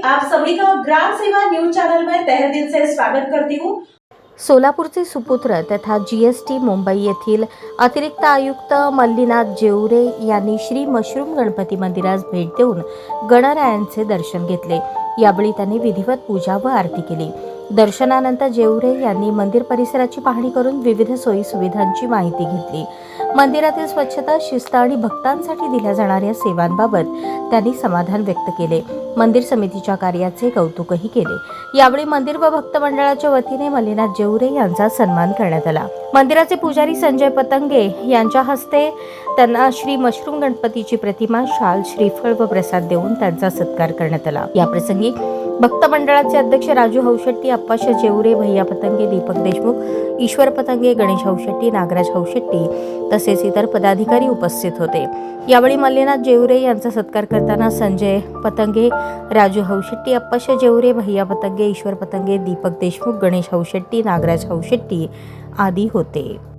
आप सभी का ग्राम सेवा न्यूज चैनल में तहे दिल से स्वागत करती हूँ। सोलापूरचे सुपुत्र तथा जीएसटी मुंबई येथील अतिरिक्त आयुक्त मल्लीनाथ जेवरे यांनी श्री मशरूम गणपती मंदिरास भेट देऊन गणरायांचे दर्शन घेतले। यावेळी त्यांनी विधिवत पूजा व आरती केली। दर्शनानंतर जेवरे यांनी मंदिर परिसराची पाहणी करून विविध सोयी सुविधांची माहिती घेतली। मंदिरातील स्वच्छता, शिस्त आणि भक्तांसाठी दिल्या जाणाऱ्या सेवांबाबत त्यांनी समाधान व्यक्त केले। मंदिर समितीच्या कार्याचे कौतुकही केले। यावेळी मंदिर व भक्त मंडळाच्या वतीने मल्लीनाथ जेवरे यांचा सन्मान करण्यात आला। मंदिराचे पुजारी संजय पतंगे यांच्या हस्ते त्यांना श्री मशरूम गणपतीची प्रतिमा, शाल, श्रीफळ व प्रसाद देऊन त्यांचा सत्कार करण्यात आला। या प्रसंगी भक्त मंडळाचे अध्यक्ष राजू हौशेट्टी, अप्पाशा जेवरे, भैया पतंगे, दीपक देशमुख, ईश्वर पतंगे, गणेश हौशेट्टी, नागराज हौशेट्टी तसेच इतर पदाधिकारी उपस्थित होते। यावेळी मल्लीनाथ जेवरे यांचा सत्कार करताना संजय पतंगे, राजू हौशेट्टी, अप्पाशा जेवरे, भैया पतंगे, ईश्वर पतंगे, दीपक देशमुख, गणेश हौशेट्टी, नागराज हौशेट्टी आदी होते।